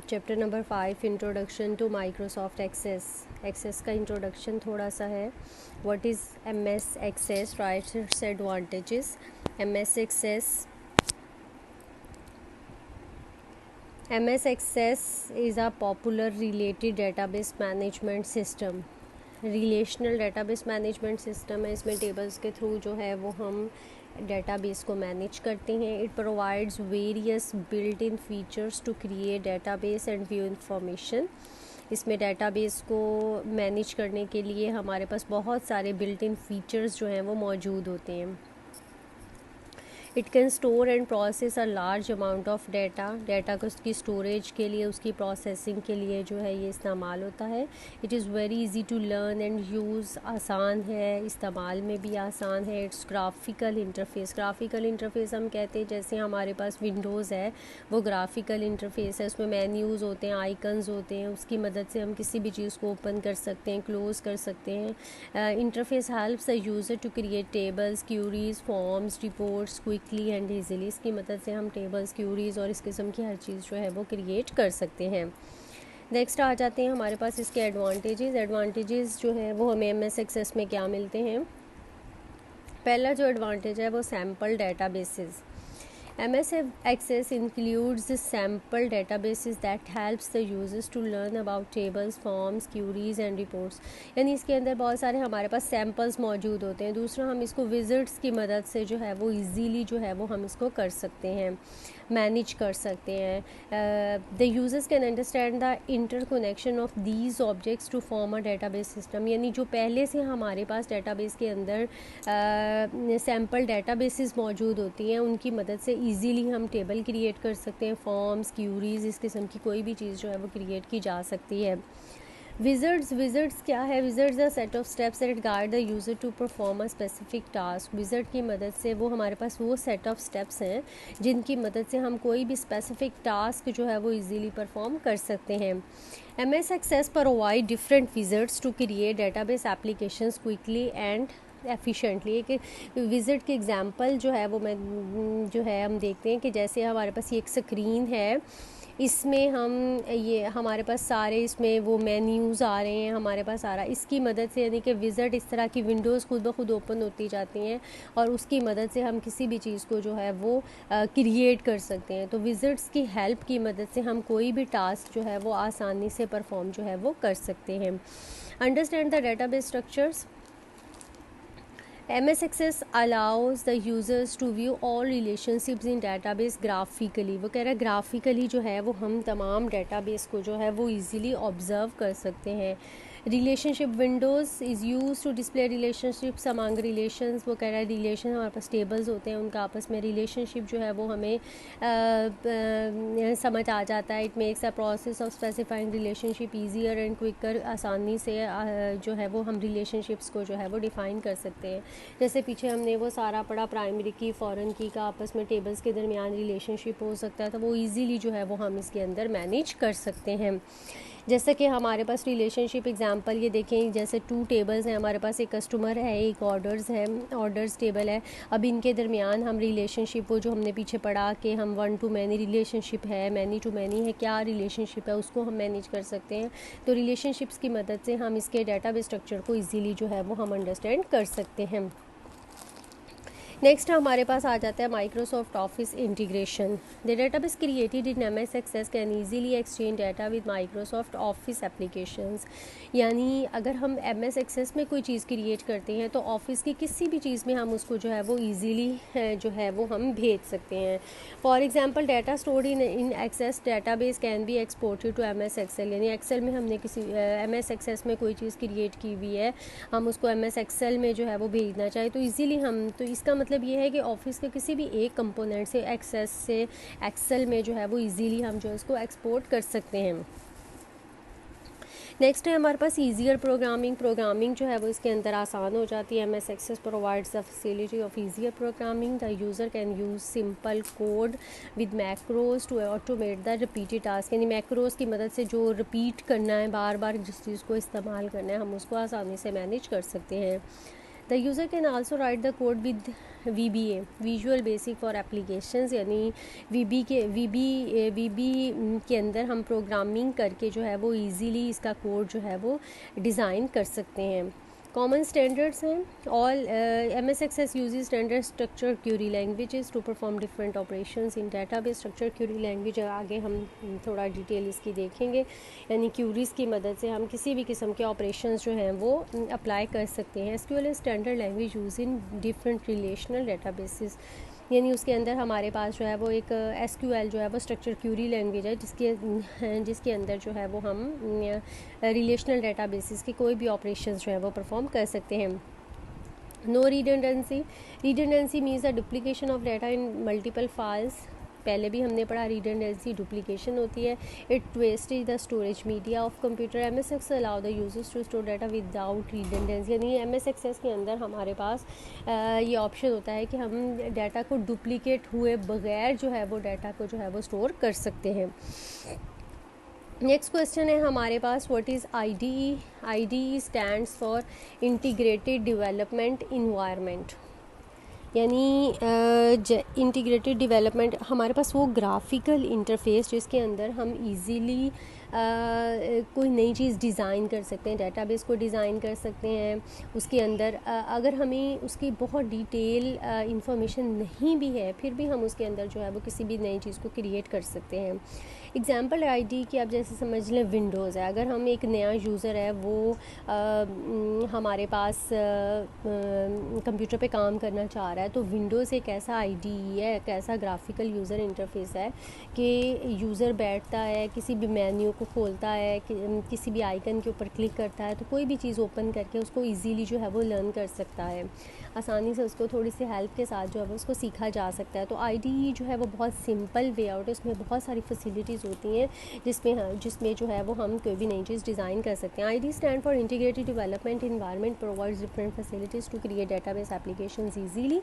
Chapter number 5 introduction to Microsoft Access. Access का introduction थोड़ा सा है। What is M S access, rights advantages. M S access is a popular related database management system। Relational database management system है। इसमें tables के through जो है वो हम डेटाबेस को मैनेज करते हैं। It provides various built in features to create database and view information. इसमें डेटाबेस को मैनेज करने के लिए हमारे पास बहुत सारे बिल्ट इन फीचर्स जो हैं वो मौजूद होते हैं। It can store and process a large amount of data को उसकी स्टोरेज के लिए, उसकी प्रोसेसिंग के लिए जो है ये इस्तेमाल होता है। It is very easy to learn and use, आसान है, इस्तेमाल में भी आसान है। इट्स ग्राफिकल इंटरफेस हम कहते हैं जैसे हमारे पास विंडोज़ है वो ग्राफिकल इंटरफेस है। उसमें मेन्यूज़ होते हैं, आइकन्स होते हैं, उसकी मदद से हम किसी भी चीज़ को ओपन कर सकते हैं, क्लोज़ कर सकते हैं। Interface helps the user to create tables, queries, forms, reports quickly and easily. इसकी मदद से हम टेबल्स, क्यूरीज और इस किस्म की हर चीज़ जो है वो क्रिएट कर सकते हैं। नेक्स्ट आ जाते हैं हमारे पास इसके एडवांटेजेस जो है वो हमें एम एस एक्सेस में क्या मिलते हैं। पहला जो एडवांटेज है वो sample databases. MS Access includes the sample databases that helps the users to learn about tables, forms, queries and reports। यानी इसके अंदर बहुत सारे हमारे पास सैम्पल्स मौजूद होते हैं। दूसरा, हम इसको विजिट्स की मदद से जो है वो इजीली जो है वो हम इसको कर सकते हैं, मैनेज कर सकते हैं। The users can understand the interconnection of these objects to form a database system. यानी जो पहले से हमारे पास डेटाबेस के अंदर सैम्पल डेटाबेसेस मौजूद होती हैं उनकी मदद से इजीली हम टेबल क्रिएट कर सकते हैं, फॉर्म्स, क्यूरीज, इस किस्म की कोई भी चीज़ जो है वो क्रिएट की जा सकती है। विजर्ड्स क्या है? Wizards a set of steps that guide the user to perform a specific task. Wizard की मदद से वो हमारे पास वो सेट ऑफ स्टेप्स हैं जिनकी मदद से हम कोई भी स्पेसिफिक टास्क जो है वो इजीली परफॉर्म कर सकते हैं। M S access provide different wizards to create database applications quickly and efficiently. एक विजिट की एग्जांपल जो है वो जो है हम देखते हैं कि जैसे हमारे पास ये एक स्क्रीन है, इसमें हम ये हमारे पास सारे इसमें वो मेन्यूज़ आ रहे हैं हमारे पास आ रहा है। इसकी मदद से यानी कि विजिट इस तरह की विंडोज़ खुद ब खुद ओपन होती जाती हैं और उसकी मदद से हम किसी भी चीज़ को जो है वो क्रिएट कर सकते हैं। तो विजिट्स की हेल्प की मदद से हम कोई भी टास्क जो है वो आसानी से परफॉर्म जो है वो कर सकते हैं। Understand the database structures. MS Access allows the users to view all relationships in database graphically। वो कह रहा है ग्राफिकली जो है वो हम तमाम डेटाबेस को जो है वो इजीली ऑब्जर्व कर सकते हैं। Relationship windows is used to display relationships among relations. वो कह रहा है रिलेशन हमारे पास टेबल्स होते हैं, उनका आपस में रिलेशनशिप जो है वो हमें समझ आ जाता है। It makes a process of specifying relationship easier and quicker. आसानी से जो है वो हम रिलेशनशिप्स को जो है वो डिफ़ाइन कर सकते हैं। जैसे पीछे हमने वो सारा पढ़ा प्राइमरी की, फॉरेन की का आपस में टेबल्स के दरमियान रिलेशनशिप हो सकता है, तो वो इजीली जो है वो हम इसके अंदर मैनेज कर सकते हैं। जैसे कि हमारे पास रिलेशनशिप एग्जांपल ये देखें, जैसे 2 टेबल्स हैं हमारे पास, एक कस्टमर है, एक ऑर्डर्स है, ऑर्डर्स टेबल है। अब इनके दरमियान हम रिलेशनशिप वो जो हमने पीछे पढ़ा कि हम 1 to many रिलेशनशिप है, मैनी टू मैनी है, क्या रिलेशनशिप है उसको हम मैनेज कर सकते हैं। तो रिलेशनशिप्स की मदद से हम इसके डेटाबेस स्ट्रक्चर को इजीली जो है वो हम अंडरस्टैंड कर सकते हैं। नेक्स्ट हमारे पास आ जाता है Microsoft Office integration. The database created in M S Access can easily exchange data with Microsoft Office applications. यानी अगर हम एम एस एक्सेस में कोई चीज़ क्रिएट करते हैं तो ऑफिस की किसी भी चीज़ में हम उसको जो है वो ईजीली जो है वो हम भेज सकते हैं। For example data stored in Access database can be exported to M S Excel. यानी एक्सेल में हमने किसी एम एस एक्सेस में कोई चीज़ क्रिएट की हुई है, हम उसको एम एस एक्सेल में जो है वो भेजना चाहे तो ईजीली हम, तो इसका मतलब ये है कि ऑफिस के किसी भी एक कंपोनेंट से एक्सेस से एक्सेल में जो है वो इजीली हम जो है इसको एक्सपोर्ट कर सकते हैं। नेक्स्ट है हमारे पास ईजियर प्रोग्रामिंग जो है वो इसके अंदर आसान हो जाती है। M S Access provides the facility of easier programming. The user can use simple code with macros to automate the repeated task. यानी मैक्रोज की मदद से जो रिपीट करना है, बार बार जिस चीज़ को इस्तेमाल करना है, हम उसको आसानी से मैनेज कर सकते हैं। The user can also right the code with VBA, visual basic for applications, यानी VB के अंदर हम प्रोग्रामिंग करके जो है वो इजीली इसका कोड जो है वो डिज़ाइन कर सकते हैं। कॉमन स्टैंडर्ड्स हैं all MS Access uses standard structure query languages to perform different operations in database. Structure query language आगे हम थोड़ा डिटेल इसकी देखेंगे, यानी क्यूरीज़ की मदद से हम किसी भी किस्म के ऑपरेशंस जो हैं वो अप्लाई कर सकते हैं। SQL standard language use in different relational databases, यानी उसके अंदर हमारे पास जो है वो एक SQL जो है वो स्ट्रक्चर क्यूरी लैंग्वेज है जिसके अंदर जो है वो हम रिलेशनल डेटाबेसेस के कोई भी ऑपरेशंस जो है वो परफॉर्म कर सकते हैं। No redundancy means the duplication of data in multiple files. पहले भी हमने पढ़ा रिडंडेंसी डुप्लीकेशन होती है। It wastage the storage media of computer. MS Access allow the users to store data without redundancy, यानी MS Access के अंदर हमारे पास ये ऑप्शन होता है कि हम डाटा को डुप्लीकेट हुए बगैर जो है वो डाटा को जो है वो स्टोर कर सकते हैं। नेक्स्ट क्वेश्चन है हमारे पास, what is IDE? IDE stands for integrated development environment, यानी इंटीग्रेटेड डेवलपमेंट हमारे पास वो ग्राफिकल इंटरफेस जिसके अंदर हम इजीली कोई नई चीज़ डिज़ाइन कर सकते हैं, डेटाबेस को डिज़ाइन कर सकते हैं। उसके अंदर अगर हमें उसकी बहुत डिटेल इंफॉर्मेशन नहीं भी है फिर भी हम उसके अंदर जो है वो किसी भी नई चीज़ को क्रिएट कर सकते हैं। एग्जाम्पल IDE की आप जैसे समझ लें विंडोज़ है, अगर हम एक नया यूज़र है वो हमारे पास कंप्यूटर पे काम करना चाह रहा है, तो विंडोज़ एक ऐसा IDE है, एक ऐसा ग्राफिकल यूज़र इंटरफेस है कि यूज़र बैठता है, किसी भी मेन्यू को खोलता है, किसी भी आइकन के ऊपर क्लिक करता है तो कोई भी चीज़ ओपन करके उसको इजीली जो है वो लर्न कर सकता है, आसानी से उसको थोड़ी सी हेल्प के साथ जो है वो उसको सीखा जा सकता है। तो IDE जो है वो बहुत सिंपल वे आउट है, उसमें बहुत सारी फैसिलिटीज़ होती हैं जिसमें जो है वो हम कोई भी नई चीज़ डिज़ाइन कर सकते हैं। IDE stand for integrated development environment, provides different facilities to create database applications easily.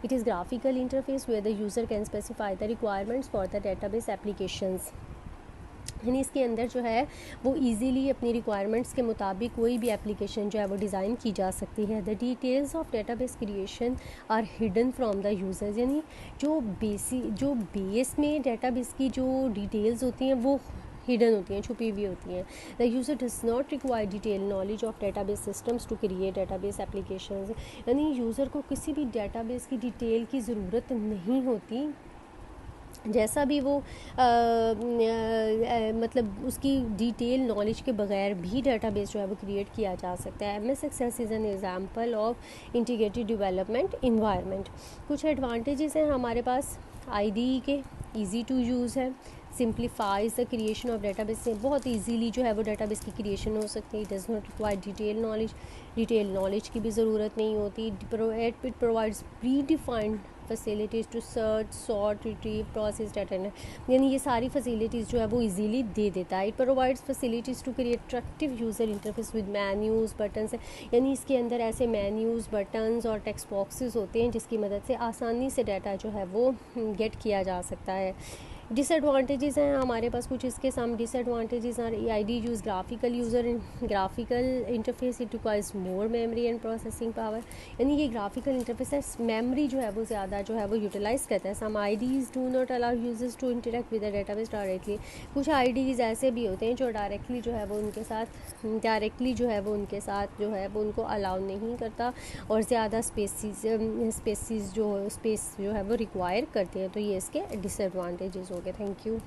It is graphical interface where the user can specify the requirements for the database applications. यानी इसके अंदर जो है वो इजीली अपनी रिक्वायरमेंट्स के मुताबिक कोई भी एप्लीकेशन जो है वो डिज़ाइन की जा सकती है। The details of database creation are hidden from the users, यानी जो बेस में डेटाबेस की जो डिटेल्स होती हैं वो हिडन होती हैं, छुपी हुई होती हैं। The user does not require detail knowledge of database systems to create database applications, यानी यूज़र को किसी भी डेटाबेस की डिटेल की ज़रूरत नहीं होती, जैसा भी वो मतलब उसकी डिटेल नॉलेज के बगैर भी डेटाबेस जो है वो क्रिएट किया जा सकता है। MS Access is an example of integrated development environment. कुछ एडवांटेजेस हैं हमारे पास IDE के, ईजी टू यूज़ है, simplifies the creation of database, से बहुत इजीली जो है वो डेटाबेस की क्रिएशन हो सकती है। It does not require detail knowledge की भी ज़रूरत नहीं होती। It provides pre defined facilities to search, sort, retrieve, process data, यानी ये सारी फैसिलिटीज़ जो है वो इजीली दे देता है। It provides facilities to create attractive user interface with menus, buttons, यानी इसके अंदर ऐसे मेन्यूज़, बटन्स और टेक्स्ट बॉक्सेस होते हैं जिसकी मदद से आसानी से डाटा जो है वो गेट किया जा सकता है। डिसएडवांटेजेस हैं हमारे पास कुछ, इसके some disadvantages are IDE use graphical interface, it requires more memory and processing power, यानी ये ग्राफिकल इंटरफेस है, मेमोरी जो है वो ज़्यादा जो है वो यूटिलाइज़ करता है। Some IDEs do not allow users to interact with the database directly, कुछ IDEs ऐसे भी होते हैं जो डायरेक्टली जो है वो उनके साथ उनको अलाउ नहीं करता और ज़्यादा स्पेस जो है वो रिक्वायर करते हैं, तो ये इसके डिसएडवांटेजेस हो गए। Thank you.